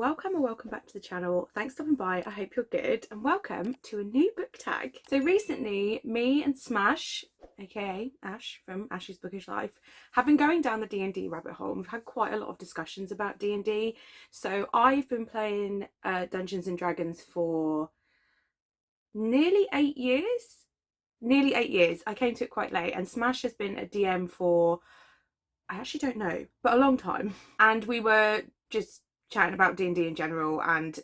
welcome or welcome back to the channel. Thanks for stopping by. I hope you're good and welcome to a new book tag. So recently me and Smash, aka Ash from Ash's Bookish Life, have been going down the D&D rabbit hole. We've had quite a lot of discussions about D&D. So I've been playing Dungeons and Dragons for nearly 8 years. I came to it quite late, and Smash has been a DM for, I actually don't know, but a long time. And we were just chatting about D&D in general, and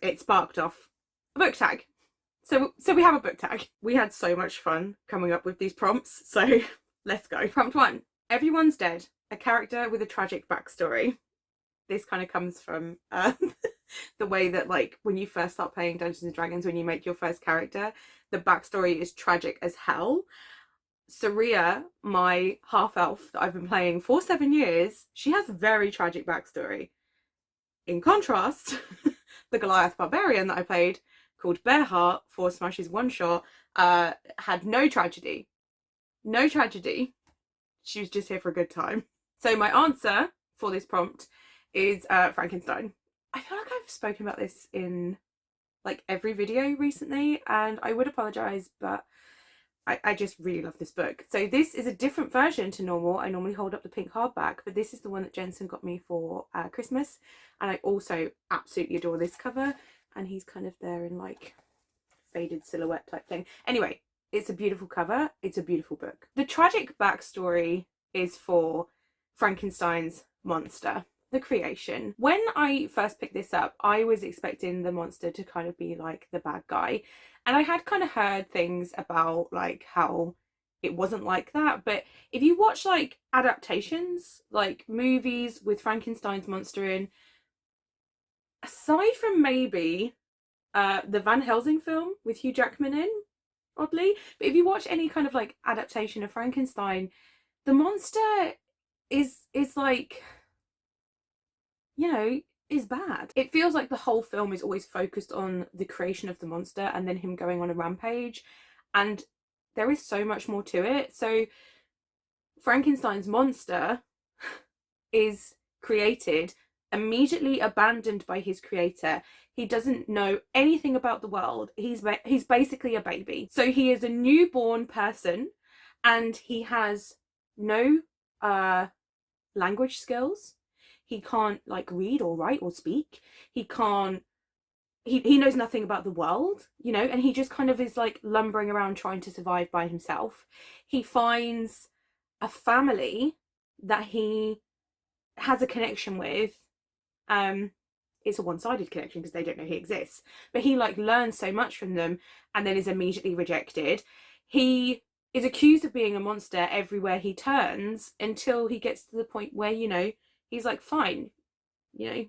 it sparked off a book tag. So we have a book tag. We had so much fun coming up with these prompts, so let's go. Prompt 1. Everyone's dead. A character with a tragic backstory. This kind of comes from the way that, like, when you first start playing Dungeons and Dragons, when you make your first character, the backstory is tragic as hell. Saria, my half-elf that I've been playing for 7 years, she has a very tragic backstory. In contrast, the Goliath Barbarian that I played, called Bearheart for Smash's one-shot, had no tragedy. No tragedy. She was just here for a good time. So my answer for this prompt is Frankenstein. I feel like I've spoken about this in like every video recently, and I would apologise, but I just really love this book. So this is a different version to normal. I normally hold up the pink hardback, but this is the one that Jensen got me for Christmas. And I also absolutely adore this cover. And he's kind of there in like faded silhouette type thing. Anyway, it's a beautiful cover. It's a beautiful book. The tragic backstory is for Frankenstein's monster, the creation. When I first picked this up, I was expecting the monster to kind of be like the bad guy. And I had kind of heard things about like how it wasn't like that. But if you watch like adaptations, like movies with Frankenstein's monster in, aside from maybe the Van Helsing film with Hugh Jackman in, oddly, but if you watch any kind of like adaptation of Frankenstein, the monster is like, you know, is bad. It feels like the whole film is always focused on the creation of the monster and then him going on a rampage, and there is so much more to it. So Frankenstein's monster is created, immediately abandoned by his creator. He doesn't know anything about the world. He's basically a baby. So he is a newborn person, and he has no language skills. He can't like read or write or speak. He knows nothing about the world, you know, and he just kind of is like lumbering around trying to survive by himself. He finds a family that he has a connection with. It's a one-sided connection because they don't know he exists, but he like learns so much from them and then is immediately rejected. He is accused of being a monster everywhere he turns until he gets to the point where, you know, he's like, fine, you know,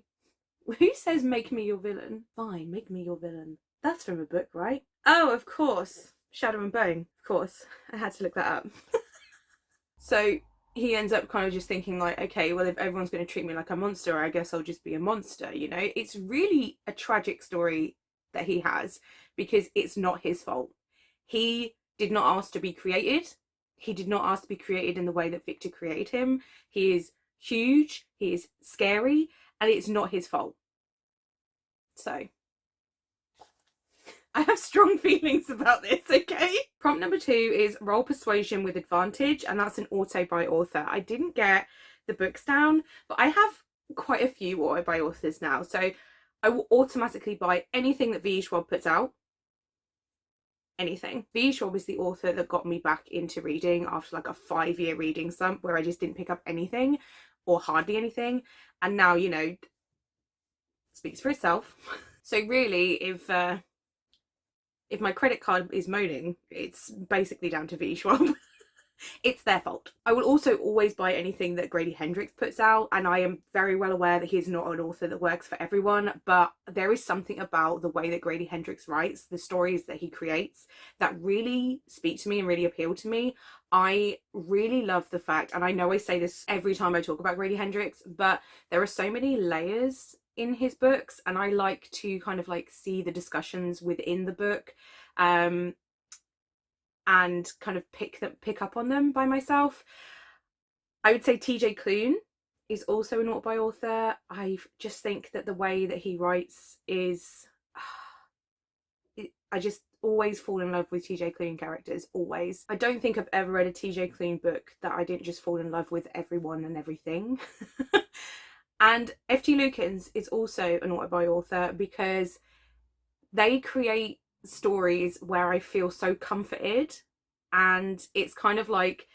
who says make me your villain? Fine, make me your villain. That's from a book, right? Oh, of course. Shadow and Bone, of course. I had to look that up. So he ends up kind of just thinking like, okay, well, if everyone's going to treat me like a monster, I guess I'll just be a monster, you know? It's really a tragic story that he has because it's not his fault. He did not ask to be created. He did not ask to be created in the way that Victor created him. He is huge, he is scary, and it's not his fault. So I have strong feelings about this, okay? Prompt number 2 is roll Persuasion with Advantage, and that's an auto by author. I didn't get the books down, but I have quite a few auto by authors now, so I will automatically buy anything that V. Schwab puts out. Anything. V. Schwab is the author that got me back into reading after like a 5-year reading slump where I just didn't pick up anything or hardly anything, and now, you know, speaks for itself. So really, if my credit card is moaning, it's basically down to V. Schwab. It's their fault. I will also always buy anything that Grady Hendrix puts out, and I am very well aware that he's not an author that works for everyone, but there is something about the way that Grady Hendrix writes, the stories that he creates, that really speak to me and really appeal to me. I really love the fact, and I know I say this every time I talk about Grady Hendrix, but there are so many layers in his books, and I like to kind of like see the discussions within the book, and kind of pick up on them by myself. I would say TJ Klune is also an autobuy author. I just think that the way that he writes is... I just always fall in love with TJ Klune characters, always. I don't think I've ever read a TJ Klune book that I didn't just fall in love with everyone and everything. And F.T. Lukens is also an autobuy author because they create stories where I feel so comforted, and it's kind of like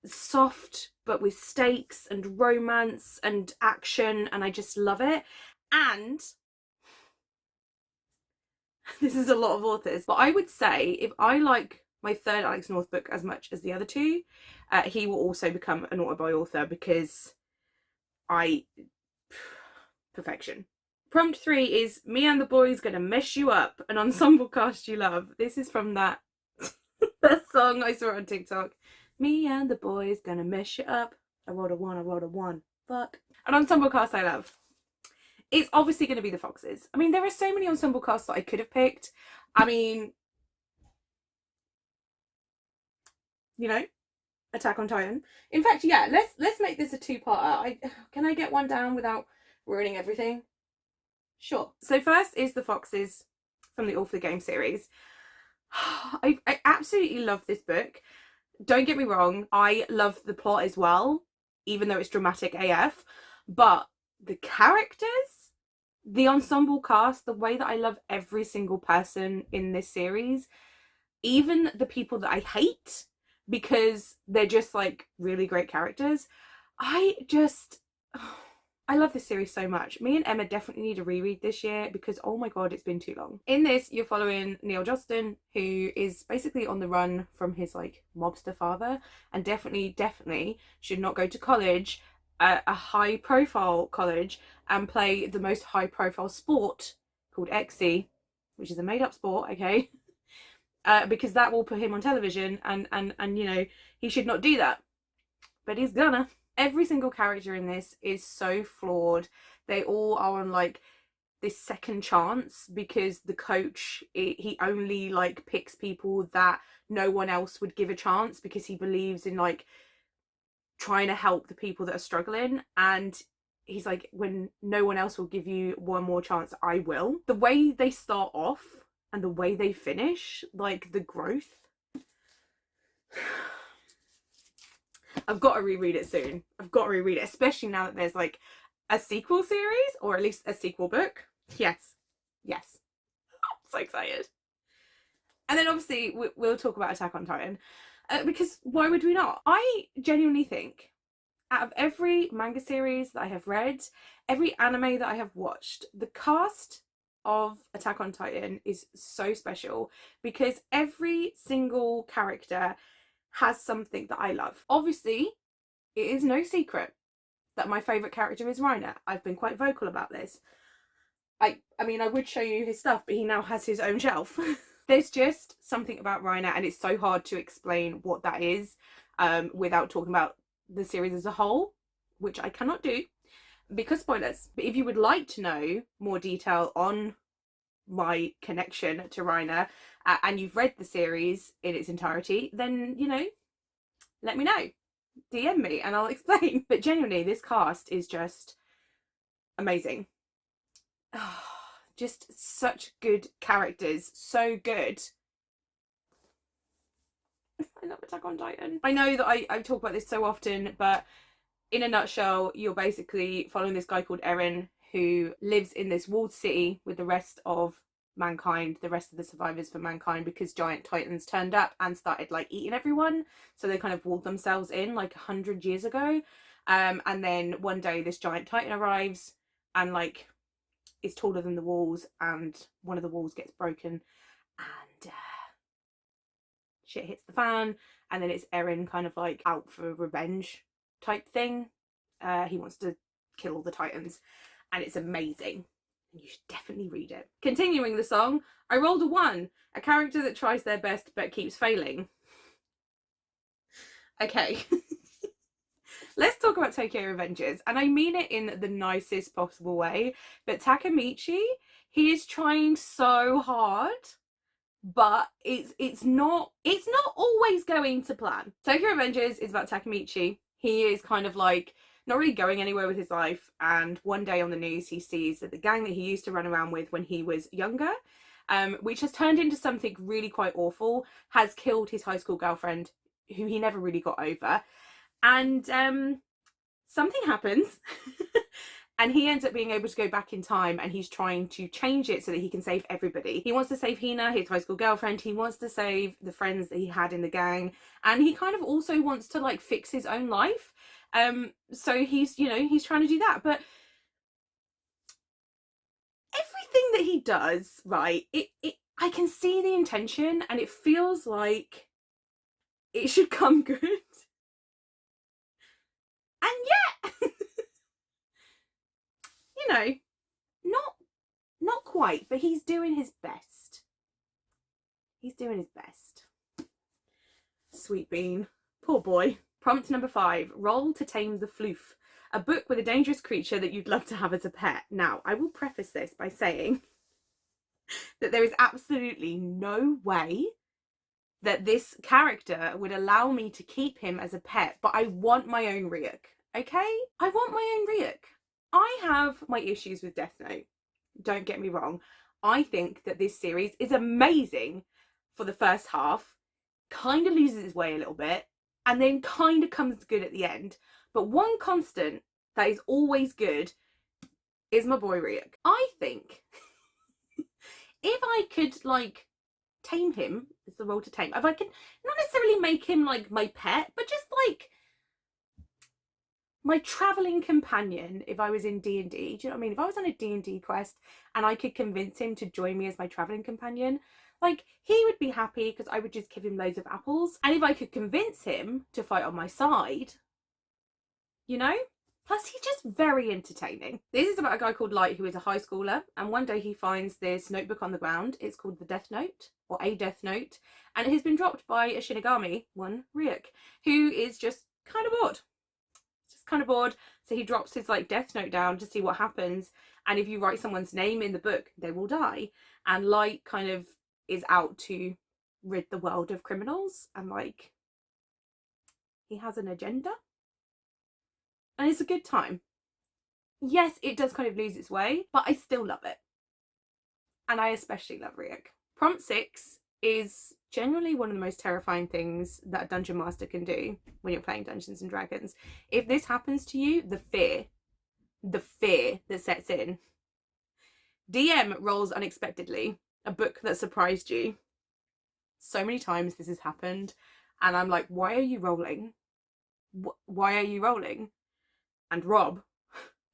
soft but with stakes and romance and action, and I just love it. And this is a lot of authors, but I would say if I like my third Alex North book as much as the other two, he will also become an autobuy author because perfection. Prompt 3 is Me and the Boys Gonna Mess You Up, an ensemble cast you love. This is from that song I saw on TikTok. Me and the boys gonna mess you up. I wrote a one. Fuck. An ensemble cast I love. It's obviously going to be the Foxes. I mean, there are so many ensemble casts that I could have picked. I mean, you know, Attack on Titan. In fact, yeah, let's make this a two-parter. Can I get one down without ruining everything? Sure. So first is the Foxes from the All for the Game series. I absolutely love this book. Don't get me wrong, I love the plot as well, even though it's dramatic AF. But the characters, the ensemble cast, the way that I love every single person in this series, even the people that I hate because they're just like really great characters. I love this series so much. Me and Emma definitely need to reread this year because, oh my god, it's been too long. In this, you're following Neil Jostin, who is basically on the run from his like mobster father, and definitely should not go to college, a high profile college, and play the most high profile sport called XC, which is a made up sport, okay? Because that will put him on television, and you know, he should not do that. But he's gonna. Every single character in this is so flawed. They all are on like this second chance because the coach, he only like picks people that no one else would give a chance because he believes in like trying to help the people that are struggling. And he's like, when no one else will give you one more chance, I will. The way they start off and the way they finish, like the growth. I've got to reread it soon. I've got to reread it, especially now that there's like a sequel series, or at least a sequel book. Yes. I'm so excited. And then obviously we'll talk about Attack on Titan, because why would we not? I genuinely think out of every manga series that I have read, every anime that I have watched, the cast of Attack on Titan is so special because every single character has something that I love. Obviously, it is no secret that my favourite character is Reiner. I've been quite vocal about this. I mean, I would show you his stuff, but he now has his own shelf. There's just something about Reiner, and it's so hard to explain what that is without talking about the series as a whole, which I cannot do because spoilers. But if you would like to know more detail on my connection to Reiner, and you've read the series in its entirety, then, you know, let me know. DM me and I'll explain. But genuinely, this cast is just amazing. Oh, just such good characters. So good. I love Attack on Titan. I know that I talk about this so often, but in a nutshell, you're basically following this guy called Eren who lives in this walled city with the rest of mankind, the rest of the survivors for mankind, because giant titans turned up and started like eating everyone, so they kind of walled themselves in like 100 years ago, and then one day this giant titan arrives and like is taller than the walls, and one of the walls gets broken and shit hits the fan, and then it's Eren kind of like out for revenge type thing. He wants to kill all the titans, and it's amazing. You should definitely read it. Continuing the song, I rolled a 1, a character that tries their best but keeps failing. Okay. Let's talk about Tokyo Avengers, and I mean it in the nicest possible way, but Takemichi, he is trying so hard, but it's not always going to plan. Tokyo Avengers is about Takemichi. He is kind of like not really going anywhere with his life. And one day on the news, he sees that the gang that he used to run around with when he was younger, which has turned into something really quite awful, has killed his high school girlfriend, who he never really got over. And something happens. And he ends up being able to go back in time, and he's trying to change it so that he can save everybody. He wants to save Hina, his high school girlfriend. He wants to save the friends that he had in the gang. And he kind of also wants to like fix his own life. So he's, you know, he's trying to do that. But everything that he does, right, I can see the intention, and it feels like it should come good. And yet, you know, not quite, but he's doing his best. He's doing his best. Sweet bean. Poor boy. Prompt number 5. Roll To Tame The Floof, a book with a dangerous creature that you'd love to have as a pet. Now, I will preface this by saying that there is absolutely no way that this character would allow me to keep him as a pet, but I want my own Ryuk, okay? I want my own Ryuk. I have my issues with Death Note, don't get me wrong. I think that this series is amazing for the first half, kind of loses its way a little bit, and then kind of comes good at the end. But one constant that is always good is my boy Ryuk. I think if I could like tame him, is the role to tame, if I could not necessarily make him like my pet, but just like my traveling companion, if I was in D&D, do you know what I mean? If I was on a D&D quest and I could convince him to join me as my traveling companion, like, he would be happy because I would just give him loads of apples. And if I could convince him to fight on my side, you know? Plus, he's just very entertaining. This is about a guy called Light who is a high schooler, and one day he finds this notebook on the ground. It's called the Death Note, or a Death Note, and it has been dropped by a Shinigami, one Ryuk, who is just kind of bored. Kind of bored, so he drops his like Death Note down to see what happens, and if you write someone's name in the book, they will die. And Light kind of is out to rid the world of criminals, and like he has an agenda, and it's a good time. Yes, it does kind of lose its way, but I still love it, and I especially love Ryuk. Prompt 6 is generally one of the most terrifying things that a dungeon master can do when you're playing Dungeons and Dragons. If this happens to you, the fear that sets in. DM rolls unexpectedly, a book that surprised you. So many times this has happened, and I'm like, why are you rolling? Why are you rolling? And Rob,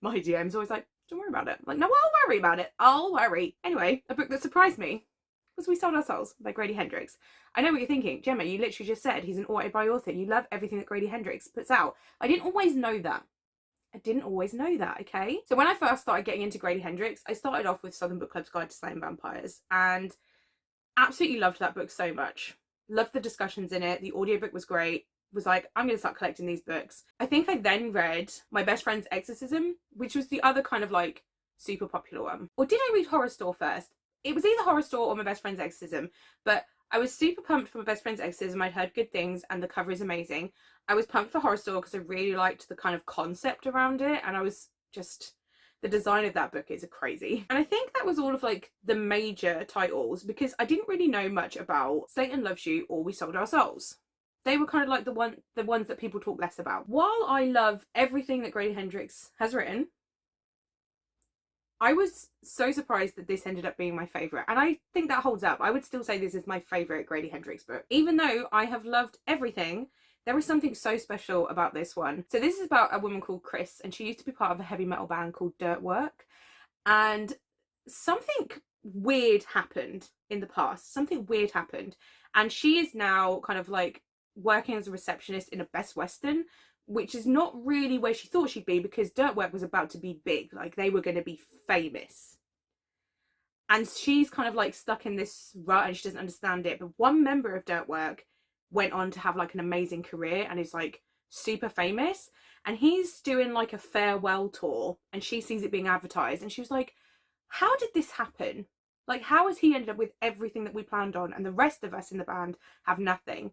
my DM's always like, don't worry about it. I'm like, no, I'll worry about it. I'll worry. Anyway, a book that surprised me was We Sold Our Souls by Grady Hendrix. I know what you're thinking. Gemma, you literally just said he's an autobuy author. You love everything that Grady Hendrix puts out. I didn't always know that. Okay? So when I first started getting into Grady Hendrix, I started off with Southern Book Club's Guide to Slaying Vampires, and absolutely loved that book so much. Loved the discussions in it. The audiobook was great. Was like, I'm going to start collecting these books. I think I then read My Best Friend's Exorcism, which was the other kind of like super popular one. Or did I read Horror Store first? It was either Horror Store or My Best Friend's Exorcism, but I was super pumped for My Best Friend's Exorcism. I'd heard good things, and the cover is amazing. I was pumped for Horror Store because I really liked the kind of concept around it, and I was just, the design of that book is crazy. And I think that was all of like the major titles, because I didn't really know much about Satan Loves You or We Sold Our Souls. They were kind of like the ones that people talk less about. While I love everything that Grady Hendrix has written, I was so surprised that this ended up being my favourite, and I think that holds up. I would still say this is my favourite Grady Hendrix book. Even though I have loved everything, there was something so special about this one. So this is about a woman called Chris, and she used to be part of a heavy metal band called Dirtwork, and something weird happened in the past. Something weird happened, and she is now kind of like working as a receptionist in a Best Western, which is not really where she thought she'd be, because Dirtwork was about to be big. Like, they were going to be famous. And she's kind of like stuck in this rut, and she doesn't understand it. But one member of Dirtwork went on to have like an amazing career and is like super famous. And he's doing like a farewell tour, and she sees it being advertised, and she was like, how did this happen? Like, how has he ended up with everything that we planned on, and the rest of us in the band have nothing?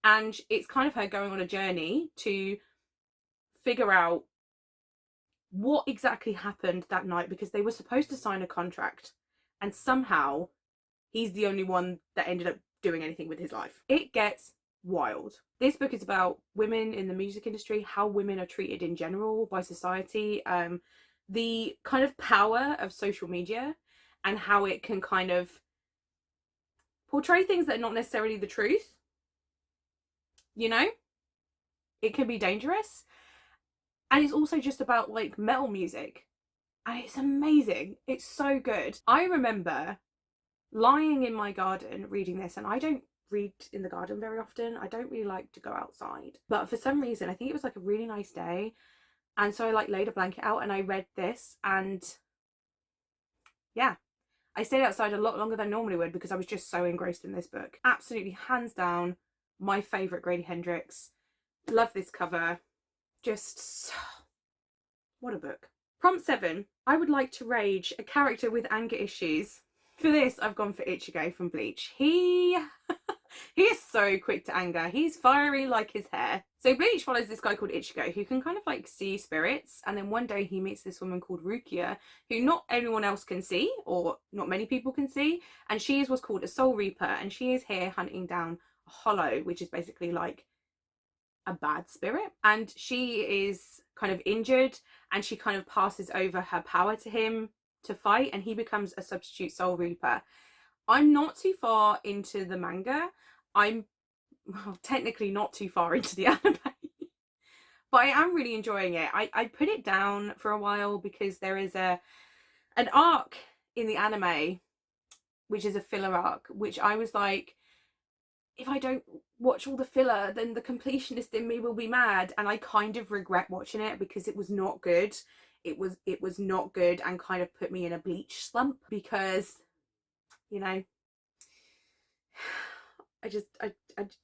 And it's kind of her going on a journey to figure out what exactly happened that night, because they were supposed to sign a contract and somehow he's the only one that ended up doing anything with his life. It gets wild. This book is about women in the music industry, how women are treated in general by society, the kind of power of social media and how it can kind of portray things that are not necessarily the truth. You know, it can be dangerous. And it's also just about like metal music, and it's amazing. It's so good. I remember lying in my garden reading this, and I don't read in the garden very often. I don't really like to go outside, but for some reason I think it was like a really nice day, and so I like laid a blanket out and I read this, and yeah, I stayed outside a lot longer than I normally would because I was just so engrossed in this book. Absolutely, hands down, my favourite Grady Hendrix. Love this cover. Just what a book. Prompt 7. I would like to rage a character with anger issues. For this, I've gone for Ichigo from Bleach. He is so quick to anger. He's fiery like his hair. So Bleach follows this guy called Ichigo who can kind of like see spirits, and then one day he meets this woman called Rukia who not anyone else can see, or not many people can see, and she is what's called a soul reaper, and she is here hunting down a hollow, which is basically like a bad spirit, and she is kind of injured, and she kind of passes over her power to him to fight, and he becomes a substitute soul reaper. I'm not too far into the manga. I'm technically not too far into the anime, but I am really enjoying it. I put it down for a while because there is an arc in the anime which is a filler arc, which I was like, if I don't watch all the filler, then the completionist in me will be mad, and I kind of regret watching it because it was not good. It was not good, and kind of put me in a Bleach slump because, you know, I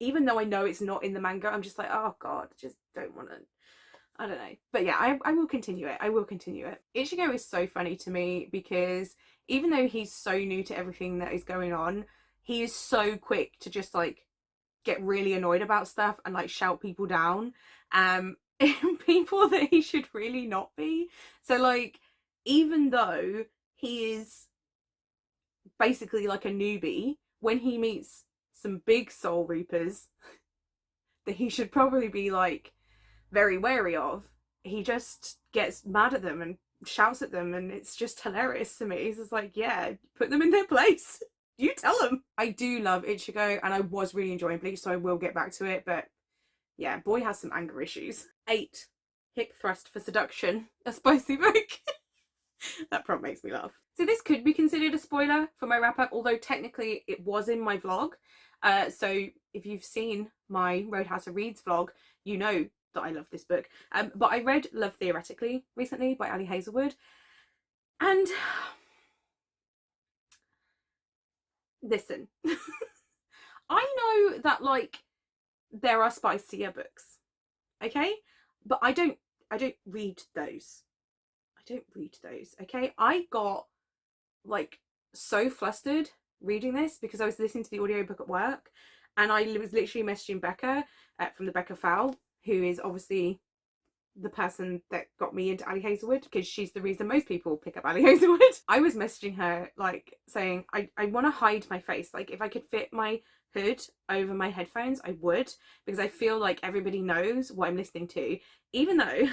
even though I know it's not in the manga, I'm just like, oh god, I just don't want to. I don't know. But yeah, I will continue it. I will continue it. Ichigo is so funny to me because even though he's so new to everything that is going on, he is so quick to just like get really annoyed about stuff and like shout people down, people that he should really not be. So like, even though he is basically like a newbie, when he meets some big soul reapers that he should probably be like very wary of, he just gets mad at them and shouts at them, and it's just hilarious to me. He's just like, yeah, put them in their place. You tell them. I do love Ichigo, and I was really enjoying Bleach, so I will get back to it, but yeah, boy has some anger issues. 8. Hip Thrust for Seduction, a spicy book. That prompt makes me laugh. So this could be considered a spoiler for my wrap up, although technically it was in my vlog. So if you've seen my Roadhouse of Reads vlog, you know that I love this book. But I read Love Theoretically recently by Ali Hazelwood, and listen, I know that like there are spicier books, okay, but I don't read those. Okay, I got like so flustered reading this because I was listening to the audiobook at work, and I was literally messaging Becca from the Becca Fowl, who is obviously the person that got me into Ali Hazelwood, because she's the reason most people pick up Ali Hazelwood. I was messaging her like saying I want to hide my face. Like if I could fit my hood over my headphones, I would, because I feel like everybody knows what I'm listening to, even though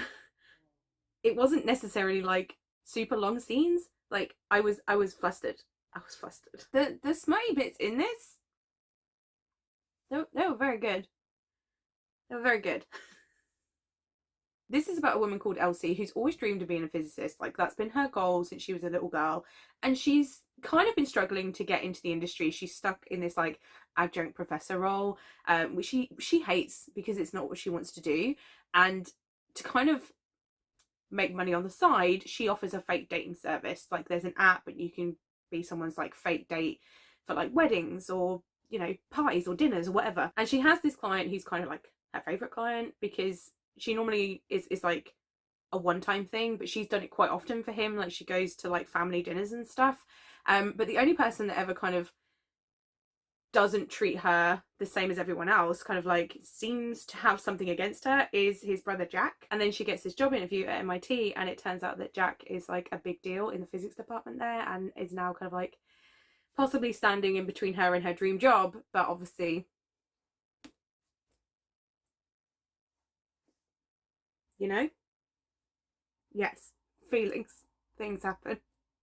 it wasn't necessarily like super long scenes. Like I was flustered. The smutty bits in this, they were very good. This is about a woman called Elsie who's always dreamed of being a physicist. Like that's been her goal since she was a little girl, and she's kind of been struggling to get into the industry. She's stuck in this like adjunct professor role, which she hates because it's not what she wants to do. And to kind of make money on the side, she offers a fake dating service. Like there's an app and you can be someone's like fake date for like weddings or, you know, parties or dinners or whatever. And she has this client who's kind of like her favorite client, because she normally is like a one-time thing, but she's done it quite often for him. Like she goes to like family dinners and stuff, but the only person that ever kind of doesn't treat her the same as everyone else, kind of like seems to have something against her, is his brother Jack. And then she gets this job interview at MIT, and it turns out that Jack is like a big deal in the physics department there, and is now kind of like possibly standing in between her and her dream job. But obviously, you know, yes, things happen.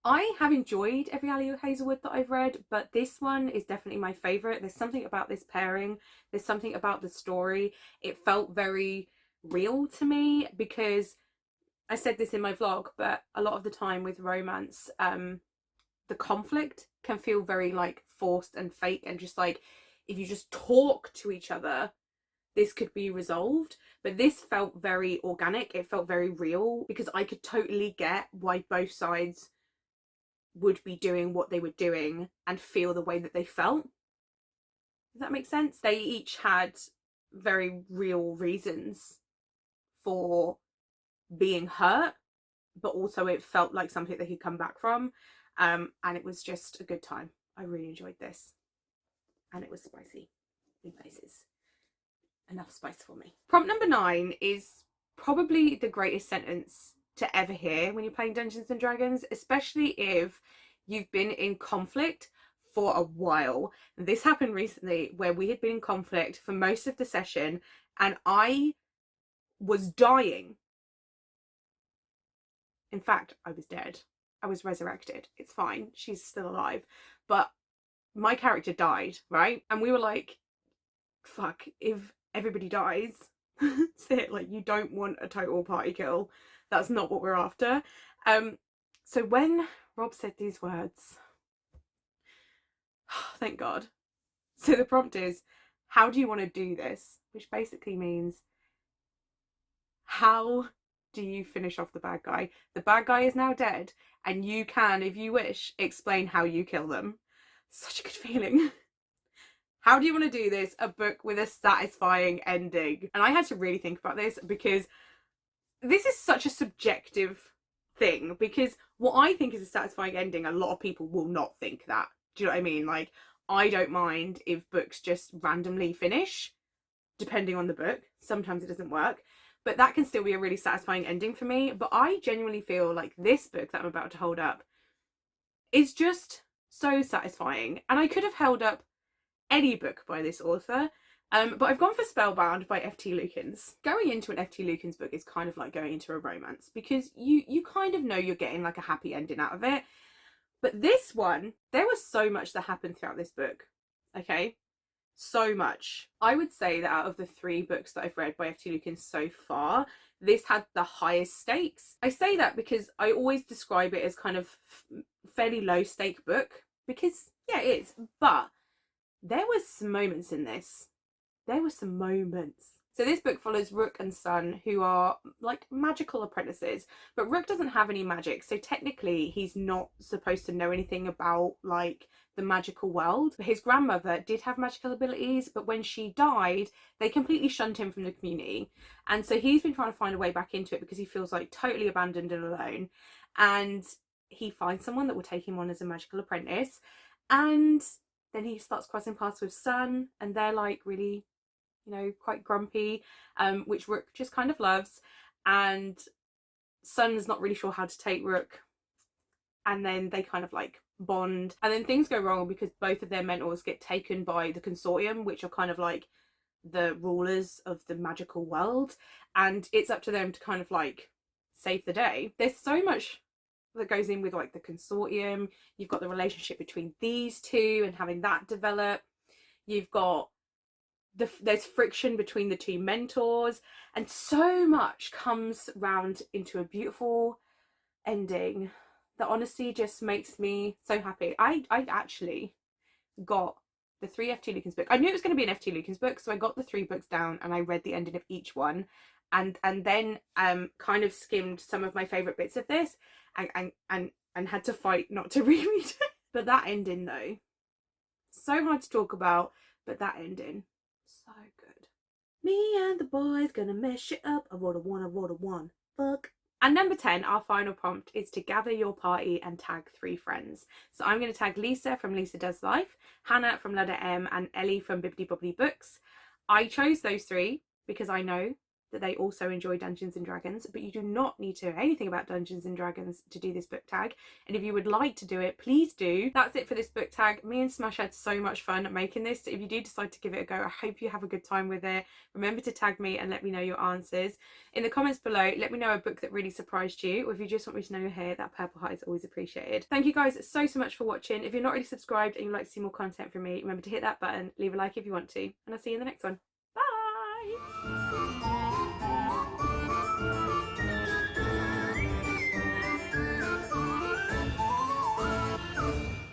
I have enjoyed every Alley Hazelwood that I've read, but this one is definitely my favourite. There's something about this pairing, there's something about the story. It felt very real to me, because I said this in my vlog, but a lot of the time with romance, the conflict can feel very like forced and fake, and just like, if you just talk to each other, this could be resolved. But this felt very organic, it felt very real, because I could totally get why both sides would be doing what they were doing and feel the way that they felt. Does that make sense? They each had very real reasons for being hurt, but also it felt like something they could come back from, and it was just a good time. I really enjoyed this, and it was spicy in places. Enough spice for me. Prompt number 9 is probably the greatest sentence to ever hear when you're playing Dungeons and Dragons, especially if you've been in conflict for a while. This happened recently where we had been in conflict for most of the session, and I was dying. In fact, I was dead. I was resurrected. It's fine. She's still alive. But my character died, right? And we were like, fuck, if everybody dies, that's it. Like, you don't want a total party kill. That's not what we're after. So when Rob said these words, thank God. So the prompt is, how do you want to do this? Which basically means, how do you finish off the bad guy? The bad guy is now dead, and you can, if you wish, explain how you kill them. Such a good feeling. How do you want to do this? A book with a satisfying ending. And I had to really think about this, because this is such a subjective thing, because what I think is a satisfying ending, a lot of people will not think that. Do you know what I mean? Like, I don't mind if books just randomly finish, depending on the book. Sometimes it doesn't work, but that can still be a really satisfying ending for me. But I genuinely feel like this book that I'm about to hold up is just so satisfying. And I could have held up any book by this author, but I've gone for Spellbound by F.T. Lukens. Going into an F.T. Lukens book is kind of like going into a romance, because you kind of know you're getting like a happy ending out of it. But this one, there was so much that happened throughout this book, okay? So much. I would say that out of the 3 books that I've read by F.T. Lukens so far, this had the highest stakes. I say that because I always describe it as kind of fairly low stake book, because yeah, it is, but there was some moments in this. There were some moments. So this book follows Rook and Sun, who are like magical apprentices, but Rook doesn't have any magic, so technically he's not supposed to know anything about like the magical world. His grandmother did have magical abilities, but when she died, they completely shunned him from the community. And so he's been trying to find a way back into it, because he feels like totally abandoned and alone. And he finds someone that will take him on as a magical apprentice. And then he starts crossing paths with Sun, and they're like really, you know, quite grumpy, which Rook just kind of loves. And Sun's not really sure how to take Rook. And then they kind of like bond. And then things go wrong, because both of their mentors get taken by the consortium, which are kind of like the rulers of the magical world. And it's up to them to kind of like save the day. There's so much that goes in with like the consortium. You've got the relationship between these two and having that develop. You've got there's friction between the 2 mentors, and so much comes round into a beautiful ending that honestly just makes me so happy. I actually got the 3 F.T. Lukens books. I knew it was going to be an F.T. Lukens book, so I got the 3 books down and I read the ending of each one, and then kind of skimmed some of my favourite bits of this, and had to fight not to reread it. But that ending though, so hard to talk about, but that ending, so good. Me and the boys gonna mess it up. I wrote a 1, I wrote a 1. Fuck. And number 10, our final prompt is to gather your party and tag 3 friends. So I'm going to tag Lisa from Lisa Does Life, Hannah from Letter M, and Ellie from Bibbidi Bobbidi Books. I chose those 3 because I know that they also enjoy Dungeons and Dragons, but you do not need to know anything about Dungeons and Dragons to do this book tag. And if you would like to do it, please do. That's it for this book tag. Me and Smash had so much fun making this. So if you do decide to give it a go, I hope you have a good time with it. Remember to tag me and let me know your answers. In the comments below, let me know a book that really surprised you, or if you just want me to know your hair, that purple heart is always appreciated. Thank you guys so much for watching. If you're not already subscribed and you'd like to see more content from me, remember to hit that button, leave a like if you want to, and I'll see you in the next one. Bye!